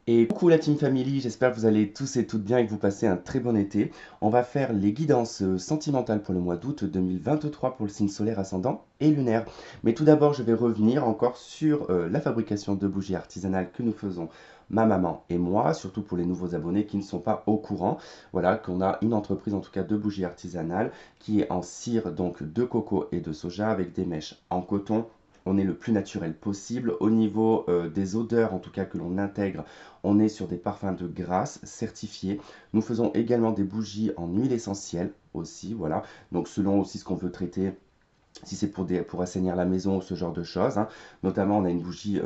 Et coucou la Team Family, j'espère que vous allez tous et toutes bien et que vous passez un très bon été. On va faire les guidances sentimentales pour le mois d'août 2023 pour le signe solaire ascendant et lunaire. Mais tout d'abord, je vais revenir encore sur la fabrication de bougies artisanales que nous faisons ma maman et moi, surtout pour les nouveaux abonnés qui ne sont pas au courant. Voilà, qu'on a une entreprise en tout cas de bougies artisanales qui est en cire donc de coco et de soja avec des mèches en coton. On est le plus naturel possible. Au niveau des odeurs, en tout cas que l'on intègre, on est sur des parfums de grâce certifiés. Nous faisons également des bougies en huile essentielle aussi, voilà. Donc selon aussi ce qu'on veut traiter, si c'est pour assainir la maison ou ce genre de choses, hein. Notamment, on a une bougie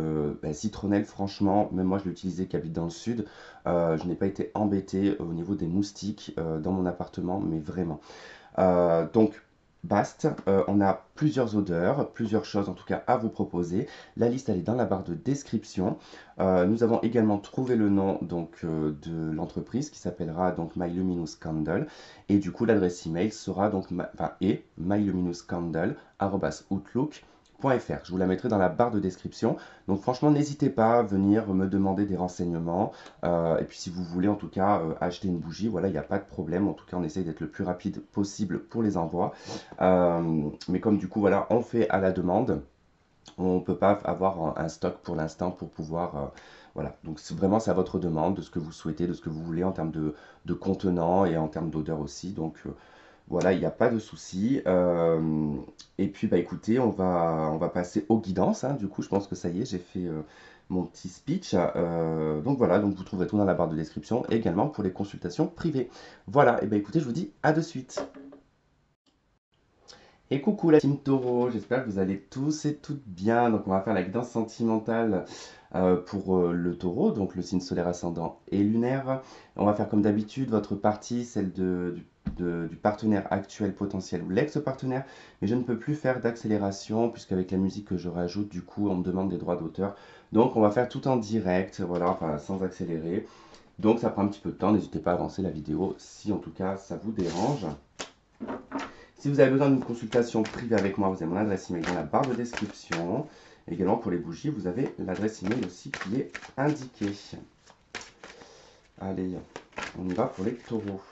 citronnelle, franchement, même moi je l'ai utilisée qui habite dans le sud. Je n'ai pas été embêté au niveau des moustiques dans mon appartement, mais vraiment. Donc, Bast, on a plusieurs odeurs, plusieurs choses en tout cas à vous proposer. La liste elle est dans la barre de description. Nous avons également trouvé le nom donc de l'entreprise qui s'appellera donc My Luminous Candle et du coup l'adresse email sera donc myluminous.candle@outlook.fr. Je vous la mettrai dans la barre de description. Donc franchement n'hésitez pas à venir me demander des renseignements. Et puis si vous voulez en tout cas acheter une bougie, voilà, il n'y a pas de problème. En tout cas, on essaye d'être le plus rapide possible pour les envois. Mais comme du coup, voilà, on fait à la demande, on ne peut pas avoir un stock pour l'instant pour pouvoir... voilà, donc vraiment c'est à votre demande de ce que vous souhaitez, de ce que vous voulez en termes de contenant et en termes d'odeur aussi. Donc voilà, il n'y a pas de souci. Et puis, bah écoutez, on va passer aux guidances, hein. Du coup, je pense que ça y est, j'ai fait mon petit speech. Donc voilà, donc vous trouverez tout dans la barre de description, et également pour les consultations privées. Voilà, et bah écoutez, je vous dis à de suite. Et coucou la team Taureau, j'espère que vous allez tous et toutes bien. Donc on va faire la guidance sentimentale pour le Taureau, donc le signe solaire ascendant et lunaire. On va faire comme d'habitude votre partie, celle du partenaire actuel potentiel ou l'ex-partenaire. Mais je ne peux plus faire d'accélération puisqu'avec la musique que je rajoute, du coup, on me demande des droits d'auteur. Donc on va faire tout en direct, voilà, enfin sans accélérer. Donc ça prend un petit peu de temps, n'hésitez pas à avancer la vidéo si en tout cas ça vous dérange. Si vous avez besoin d'une consultation privée avec moi, vous avez mon adresse email dans la barre de description. Également pour les bougies, vous avez l'adresse email aussi qui est indiquée. Allez, on y va pour les taureaux.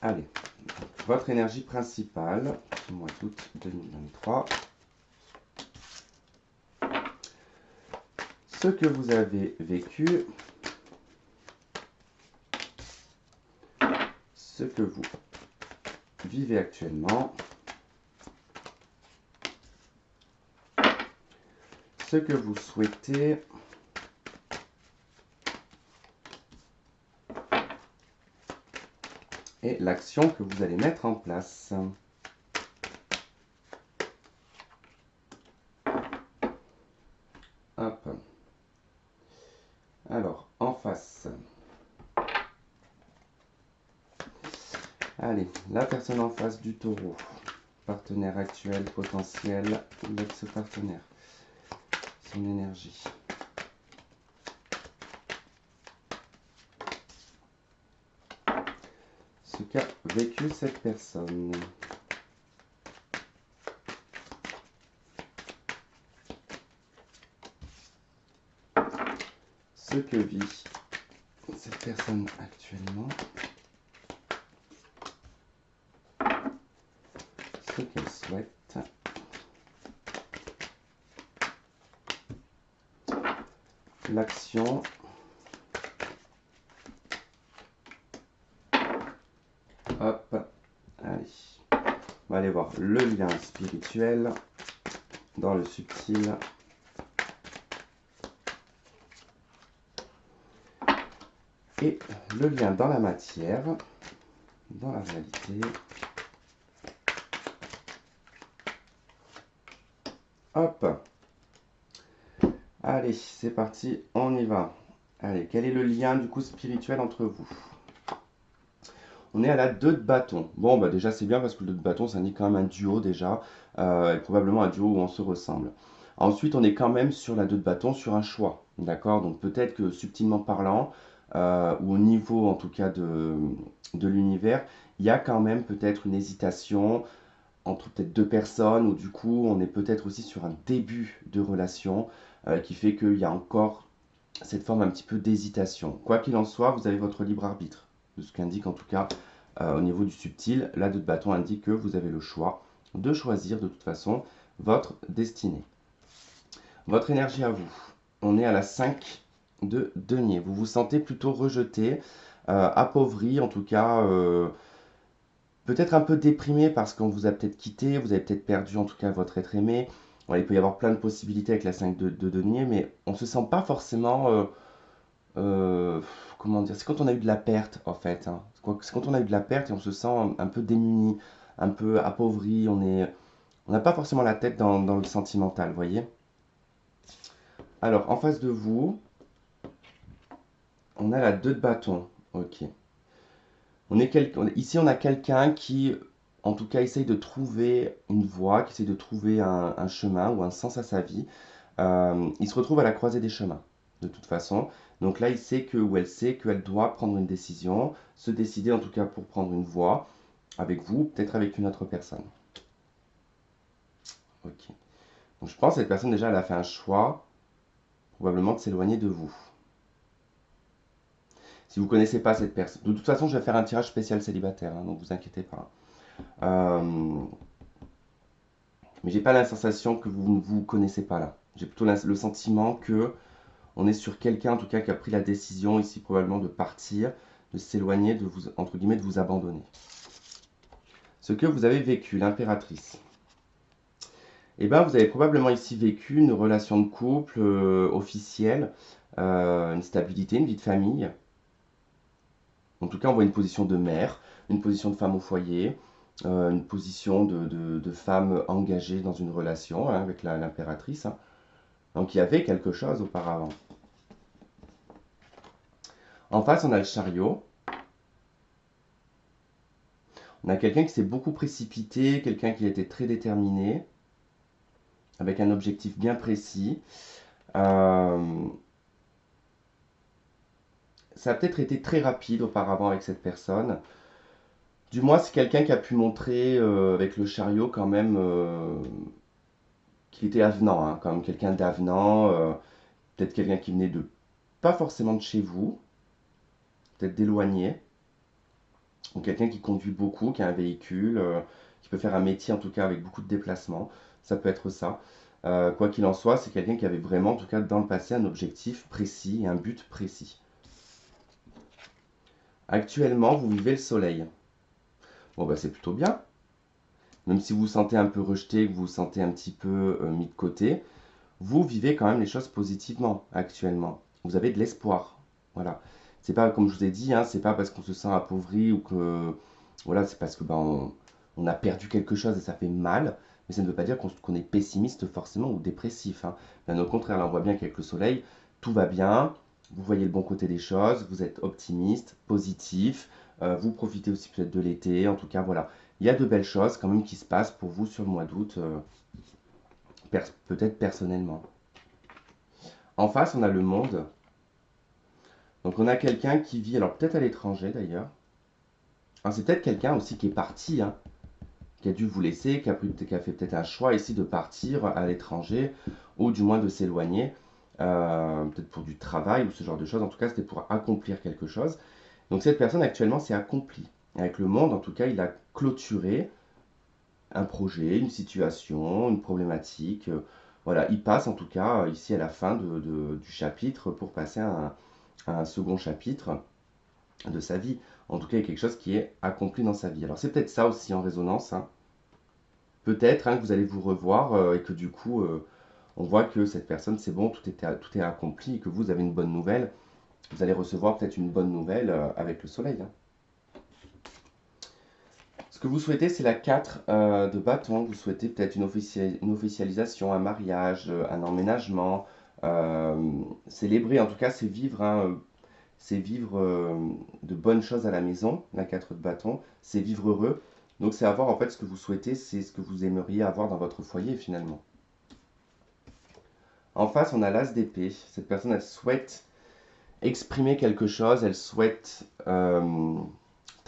Allez, votre énergie principale du mois d'août 2023. Ce que vous avez vécu, ce que vous vivez actuellement, ce que vous souhaitez et l'action que vous allez mettre en place. Hop. Alors, en face. Allez, la personne en face du taureau. Partenaire actuel, potentiel, l'ex-partenaire. Son énergie. Ce qu'a vécu cette personne. Ce que vit cette personne actuellement. Ce qu'elle souhaite. L'action. Hop, allez. On va aller voir le lien spirituel dans le subtil. Et le lien dans la matière, dans la réalité. Hop. Allez, c'est parti, on y va. Allez, quel est le lien du coup spirituel entre vous? On est à la 2 de bâton. Bon, bah déjà c'est bien parce que le 2 de bâton, ça indique quand même un duo déjà, et probablement un duo où on se ressemble. Ensuite, on est quand même sur la 2 de bâton, sur un choix, d'accord? Donc peut-être que subtilement parlant, ou au niveau en tout cas de l'univers, il y a quand même peut-être une hésitation, entre peut-être deux personnes, ou du coup on est peut-être aussi sur un début de relation qui fait qu'il y a encore cette forme un petit peu d'hésitation. Quoi qu'il en soit, vous avez votre libre arbitre, de ce qu'indique en tout cas au niveau du subtil. La 2 de bâton indique que vous avez le choix de choisir de toute façon votre destinée. Votre énergie à vous, on est à la 5 de denier. Vous vous sentez plutôt rejeté, appauvri, en tout cas peut-être un peu déprimé parce qu'on vous a peut-être quitté, vous avez peut-être perdu en tout cas votre être aimé. Voilà, il peut y avoir plein de possibilités avec la 5 de denier, mais on ne se sent pas forcément euh, comment dire, c'est quand on a eu de la perte en fait, hein. C'est quand on a eu de la perte et on se sent un peu démuni, un peu appauvri, on n'a pas forcément la tête dans le sentimental, vous voyez. Alors, en face de vous, on a la 2 de bâton. Ok. Ici, on a quelqu'un qui, en tout cas, essaye de trouver une voie, qui essaye de trouver un chemin ou un sens à sa vie. Il se retrouve à la croisée des chemins, de toute façon. Donc là, il sait que, ou elle sait qu'elle doit prendre une décision, se décider en tout cas pour prendre une voie, avec vous, peut-être avec une autre personne. Ok. Donc je pense que cette personne, déjà, elle a fait un choix, probablement de s'éloigner de vous. Si vous ne connaissez pas cette personne, de toute façon, je vais faire un tirage spécial célibataire, hein, donc vous inquiétez pas. Euh, mais j'ai pas la sensation que vous ne vous connaissez pas là. J'ai plutôt le sentiment que on est sur quelqu'un en tout cas qui a pris la décision ici probablement de partir, de s'éloigner, de vous, entre guillemets, de vous abandonner. Ce que vous avez vécu, l'impératrice. Eh bien, vous avez probablement ici vécu une relation de couple officielle, une stabilité, une vie de famille. En tout cas, on voit une position de mère, une position de femme au foyer, une position de femme engagée dans une relation hein, avec l'impératrice. Hein. Donc il y avait quelque chose auparavant. En face, on a le chariot. On a quelqu'un qui s'est beaucoup précipité, quelqu'un qui a été très déterminé, avec un objectif bien précis. Euh, Ça a peut-être été très rapide auparavant avec cette personne. Du moins, c'est quelqu'un qui a pu montrer avec le chariot quand même qu'il était avenant, hein, quand même quelqu'un d'avenant, peut-être quelqu'un qui venait de pas forcément de chez vous, peut-être d'éloigné, ou quelqu'un qui conduit beaucoup, qui a un véhicule, qui peut faire un métier en tout cas avec beaucoup de déplacements. Ça peut être ça. Quoi qu'il en soit, c'est quelqu'un qui avait vraiment, en tout cas dans le passé, un objectif précis et un but précis. Actuellement, vous vivez le soleil. Bon, bah c'est plutôt bien. Même si vous vous sentez un peu rejeté, que vous vous sentez un petit peu mis de côté, vous vivez quand même les choses positivement actuellement. Vous avez de l'espoir. Voilà. C'est pas comme je vous ai dit, hein, c'est pas parce qu'on se sent appauvri ou que voilà, c'est parce que on a perdu quelque chose et ça fait mal. Mais ça ne veut pas dire qu'on est pessimiste forcément ou dépressif. Hein. Bien au contraire, là on voit bien qu'avec le soleil, tout va bien. Vous voyez le bon côté des choses, vous êtes optimiste, positif, vous profitez aussi peut-être de l'été. En tout cas, voilà, il y a de belles choses quand même qui se passent pour vous sur le mois d'août, peut-être personnellement. En face, on a le monde. Donc on a quelqu'un qui vit, alors peut-être à l'étranger d'ailleurs. Alors, c'est peut-être quelqu'un aussi qui est parti, hein, qui a dû vous laisser, qui a fait peut-être un choix ici de partir à l'étranger, ou du moins de s'éloigner, peut-être pour du travail ou ce genre de choses. En tout cas, c'était pour accomplir quelque chose. Donc cette personne actuellement s'est accomplie. Avec le monde, en tout cas, il a clôturé un projet, une situation, une problématique. Voilà, il passe en tout cas ici à la fin du chapitre pour passer à un second chapitre de sa vie. En tout cas, il y a quelque chose qui est accompli dans sa vie. Alors c'est peut-être ça aussi en résonance. Hein. Peut-être hein, que vous allez vous revoir et que du coup, on voit que cette personne, c'est bon, tout est accompli et que vous avez une bonne nouvelle. Vous allez recevoir peut-être une bonne nouvelle avec le soleil. Hein. Ce que vous souhaitez, c'est la 4 de bâton. Vous souhaitez peut-être une officialisation, un mariage, un emménagement. Célébrer, en tout cas, c'est vivre, hein, c'est vivre de bonnes choses à la maison, la 4 de bâton. C'est vivre heureux. Donc, c'est avoir, en fait, ce que vous souhaitez, c'est ce que vous aimeriez avoir dans votre foyer, finalement. En face, on a l'as d'épée. Cette personne, elle souhaite exprimer quelque chose, elle souhaite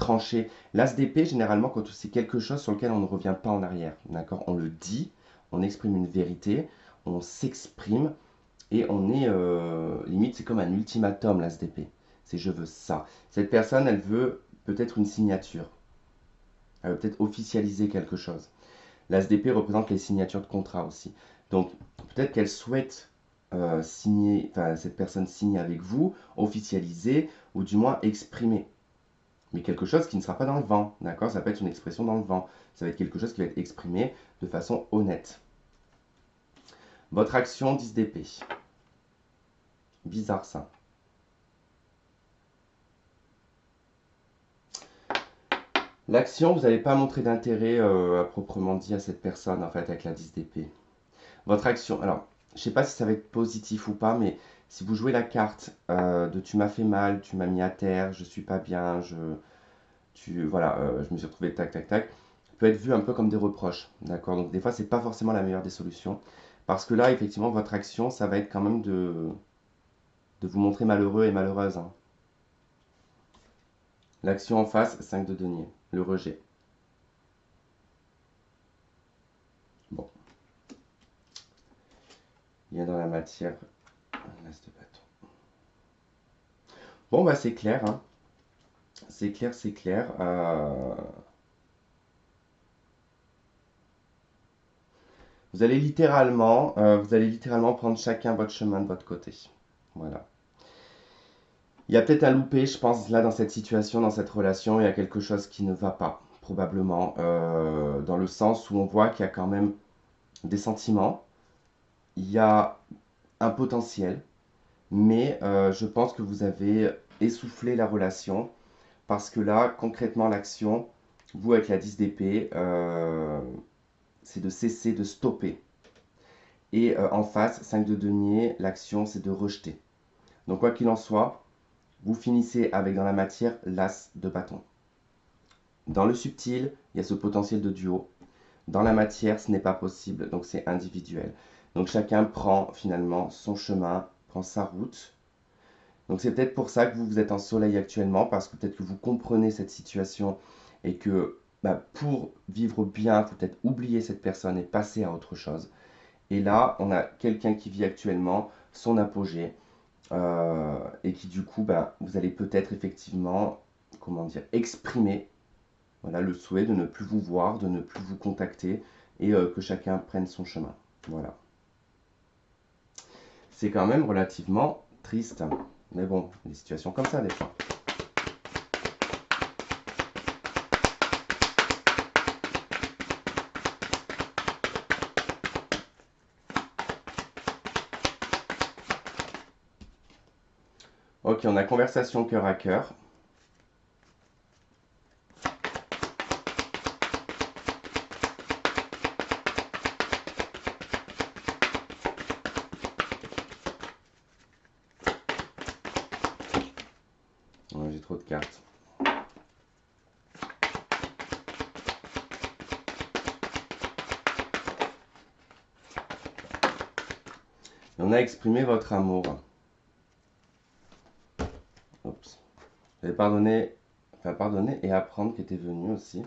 trancher. L'as d'épée, généralement, quand c'est quelque chose sur lequel on ne revient pas en arrière, d'accord? On le dit, on exprime une vérité, on s'exprime et on est, limite, c'est comme un ultimatum, l'as d'épée. C'est je veux ça. Cette personne, elle veut peut-être une signature. Elle veut peut-être officialiser quelque chose. L'as d'épée représente les signatures de contrat aussi. Donc, peut-être qu'elle souhaite signer, enfin, cette personne signe avec vous, officialiser, ou du moins exprimer. Mais quelque chose qui ne sera pas dans le vent, d'accord? Ça peut être une expression dans le vent. Ça va être quelque chose qui va être exprimé de façon honnête. Votre action 10 d'épée. Bizarre ça. L'action, vous n'allez pas montrer d'intérêt à proprement dit à cette personne, en fait, avec la 10 d'épée. Votre action, alors, je ne sais pas si ça va être positif ou pas, mais si vous jouez la carte de tu m'as fait mal, tu m'as mis à terre, je suis pas bien, voilà, je me suis retrouvé tac, tac, tac, peut être vu un peu comme des reproches, d'accord? Donc des fois, c'est pas forcément la meilleure des solutions, parce que là, effectivement, votre action, ça va être quand même de vous montrer malheureux et malheureuse, hein. L'action en face, 5 de denier, le rejet. Bon, il y a dans la matière, un as de bâton. Bon, bah c'est clair, hein. C'est clair, c'est clair. Vous allez littéralement prendre chacun votre chemin de votre côté. Voilà. Il y a peut-être un loupé, je pense, là, dans cette situation, dans cette relation, il y a quelque chose qui ne va pas, probablement, dans le sens où on voit qu'il y a quand même des sentiments, il y a un potentiel, mais je pense que vous avez essoufflé la relation, parce que là, concrètement, l'action, vous, avec la 10 d'épée, c'est de cesser, de stopper. Et en face, 5 de denier, l'action, c'est de rejeter. Donc, quoi qu'il en soit, vous finissez avec dans la matière l'as de bâton. Dans le subtil, il y a ce potentiel de duo. Dans la matière, ce n'est pas possible, donc c'est individuel. Donc chacun prend finalement son chemin, prend sa route. Donc c'est peut-être pour ça que vous êtes en soleil actuellement, parce que peut-être que vous comprenez cette situation et que pour vivre bien, il faut peut-être oublier cette personne et passer à autre chose. Et là, on a quelqu'un qui vit actuellement son apogée et qui du coup, vous allez peut-être effectivement, comment dire, exprimer voilà, le souhait de ne plus vous voir, de ne plus vous contacter et que chacun prenne son chemin. Voilà. C'est quand même relativement triste. Mais bon, des situations comme ça des fois. Ok, on a conversation cœur à cœur. Ouais, j'ai trop de cartes. On a exprimé votre amour. Oups. Vous avez pardonné, enfin pardonner et apprendre qui était venu aussi.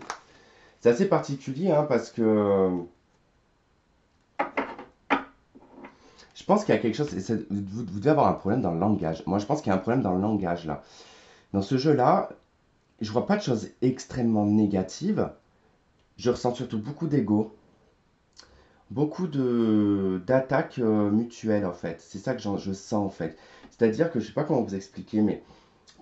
C'est assez particulier hein, parce que je pense qu'il y a quelque chose. Vous devez avoir un problème dans le langage. Moi, je pense qu'il y a un problème dans le langage là. Dans ce jeu-là, je vois pas de choses extrêmement négatives. Je ressens surtout beaucoup d'ego, beaucoup de d'attaques mutuelles en fait. C'est ça que je sens en fait. C'est-à-dire que je sais pas comment vous expliquer, mais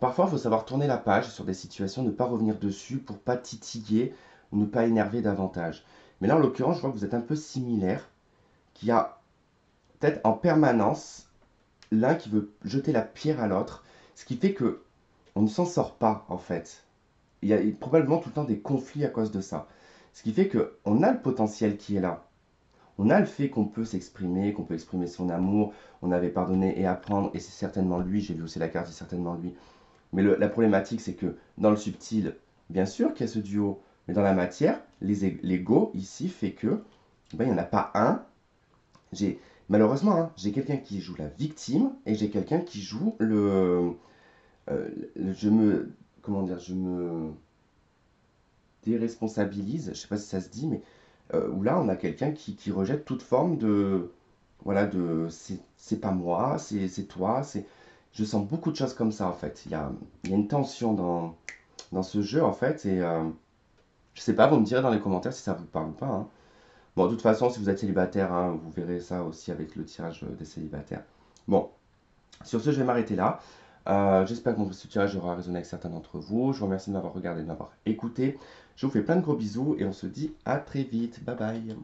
parfois il faut savoir tourner la page sur des situations, ne pas revenir dessus pour pas titiller ou ne pas énerver davantage. Mais là en l'occurrence, je vois que vous êtes un peu similaire, qu'il y a peut-être en permanence l'un qui veut jeter la pierre à l'autre, ce qui fait que on ne s'en sort pas en fait. Il y a probablement tout le temps des conflits à cause de ça. Ce qui fait qu'on a le potentiel qui est là. On a le fait qu'on peut s'exprimer, qu'on peut exprimer son amour, on avait pardonné et apprendre, et c'est certainement lui, j'ai vu aussi la carte, c'est certainement lui. Mais la problématique, c'est que dans le subtil, bien sûr qu'il y a ce duo, mais dans la matière, l'ego ici fait que, il n'y en a pas un. Malheureusement, hein, j'ai quelqu'un qui joue la victime, et j'ai quelqu'un qui joue je me, comment dire, déresponsabilise, je sais pas si ça se dit, mais où là, on a quelqu'un qui rejette toute forme de, voilà, de, c'est pas moi, c'est toi, c'est, je sens beaucoup de choses comme ça en fait. Il y a une tension dans ce jeu en fait, et je sais pas, vous me direz dans les commentaires si ça vous parle ou pas, hein. Bon, de toute façon, si vous êtes célibataire, hein, vous verrez ça aussi avec le tirage des célibataires. Bon, sur ce, je vais m'arrêter là. J'espère que ce tirage aura résonné avec certains d'entre vous. Je vous remercie de m'avoir regardé, de m'avoir écouté. Je vous fais plein de gros bisous et on se dit à très vite. Bye bye.